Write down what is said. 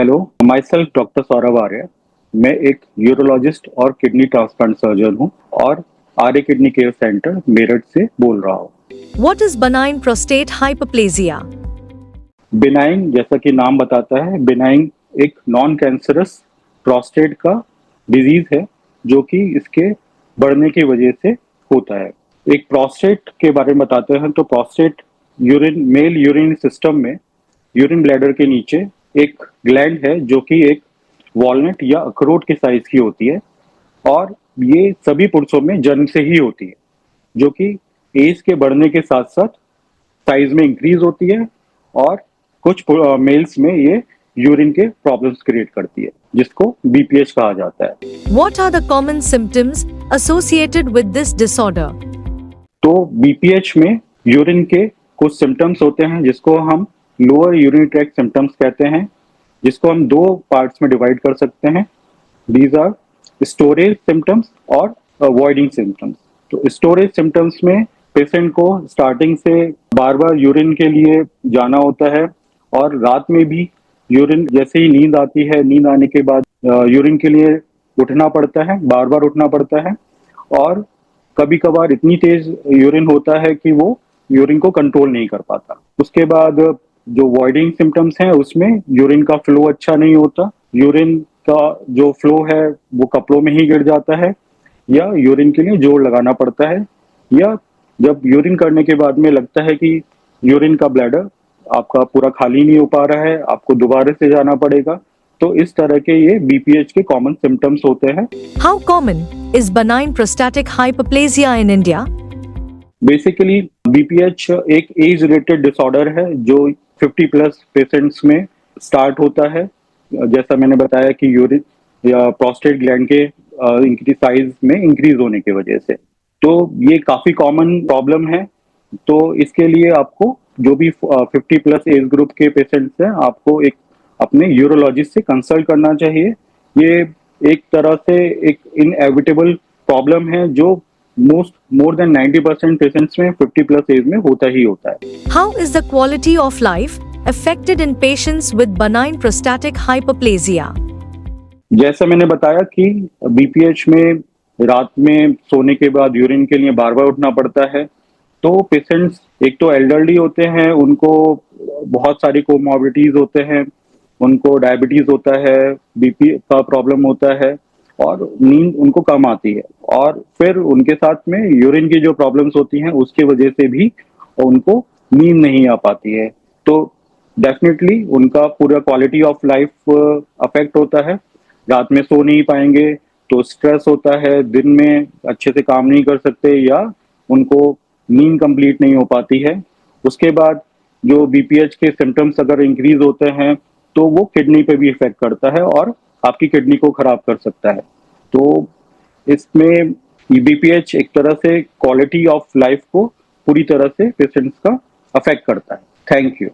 Hello, my self doctor Saurabh Arya. मैं एक urologist और किडनी ट्रांसप्लांट सर्जन हूँ और Arya kidney care centre Meerut से बोल रहा हूँ। What is benign prostate hyperplasia? Benign, जैसा कि नाम बताता है, बिनाइन एक नॉन कैंसरस प्रोस्टेट का डिजीज है जो कि इसके बढ़ने की वजह से होता है। एक प्रोस्टेट के बारे में बताते हैं तो प्रोस्टेट मेल यूरिन सिस्टम में यूरिन ब्लैडर के नीचे एक ग्लैंड है जो कि एक वॉलनट या अखरोट के साइज की होती है और ये सभी पुरुषों में जन्म से ही होती है, जो कि एज के बढ़ने के साथ साथ साइज में इंक्रीज होती है और कुछ मेल्स में ये यूरिन के प्रॉब्लम्स क्रिएट करती है, जिसको बीपीएच कहा जाता है। What are the common symptoms associated with this disorder? तो बीपीएच में यूरिन के कुछ सिम्टम्स होते हैं जिसको हम लोअर यूरिनरी ट्रैक्ट सिम्टम्स कहते हैं, जिसको हम दो पार्ट्स में डिवाइड कर सकते हैं। दीज आर स्टोरेज सिम्टम्स और अवॉइडिंग सिम्टम्स। तो स्टोरेज सिम्टम्स में पेशेंट को स्टार्टिंग से बार बार यूरिन के लिए जाना होता है और रात में भी यूरिन, जैसे ही नींद आती है, नींद आने के बाद यूरिन के लिए उठना पड़ता है, बार बार उठना पड़ता है और कभी कभार इतनी तेज यूरिन होता है कि वो यूरिन को कंट्रोल नहीं कर पाता। उसके बाद जो वॉइडिंग सिम्टम्स हैं उसमें यूरिन का फ्लो अच्छा नहीं होता, यूरिन का जो फ्लो है वो कपड़ों में ही गिर जाता है या यूरिन के लिए जोर लगाना पड़ता है, या जब यूरिन करने के बाद में लगता है कि यूरिन का ब्लैडर आपका पूरा खाली नहीं हो पा रहा है, आपको दोबारा से जाना पड़ेगा। तो इस तरह के ये बीपीएच के कॉमन सिम्टम्स होते हैं। How common is benign prostatic hyperplasia in India? Basically BPH एक एज रिलेटेड डिसऑर्डर है जो 50 प्लस पेशेंट्स में स्टार्ट होता है। जैसा मैंने बताया कि यूरिन या प्रोस्टेट ग्लैंड के साइज में इंक्रीज होने की वजह से, तो ये काफी कॉमन प्रॉब्लम है। तो इसके लिए आपको जो भी 50 प्लस एज ग्रुप के पेशेंट्स हैं, आपको एक अपने यूरोलॉजिस्ट से कंसल्ट करना चाहिए। ये एक तरह से एक इनएविटेबल प्रॉब्लम है जो मोर देन 90% पेशेंट्स में 50 प्लस एज में होता ही होता है। How is the quality of life affected in patients with benign prostatic hyperplasia? जैसा मैंने बताया कि बीपीएच में रात में सोने के बाद यूरिन के लिए बार बार उठना पड़ता है। तो पेशेंट्स एक तो एल्डरली होते हैं, उनको बहुत सारी कोमॉर्बिडिटीज होते हैं, उनको डायबिटीज होता है, बीपी का प्रॉब्लम होता है और नींद उनको कम आती है, और फिर उनके साथ में यूरिन की जो प्रॉब्लम्स होती हैं उसकी वजह से भी उनको नींद नहीं आ पाती है। तो डेफिनेटली उनका पूरा क्वालिटी ऑफ लाइफ अफेक्ट होता है। रात में सो नहीं पाएंगे तो स्ट्रेस होता है, दिन में अच्छे से काम नहीं कर सकते या उनको नींद कंप्लीट नहीं हो पाती है। उसके बाद जो बीपीएच के सिम्टम्स अगर इंक्रीज होते हैं तो वो किडनी पे भी इफेक्ट करता है और आपकी किडनी को खराब कर सकता है। तो इसमें बीपीएच एक तरह से क्वालिटी ऑफ लाइफ को पूरी तरह से पेशेंट्स का अफेक्ट करता है। Thank you.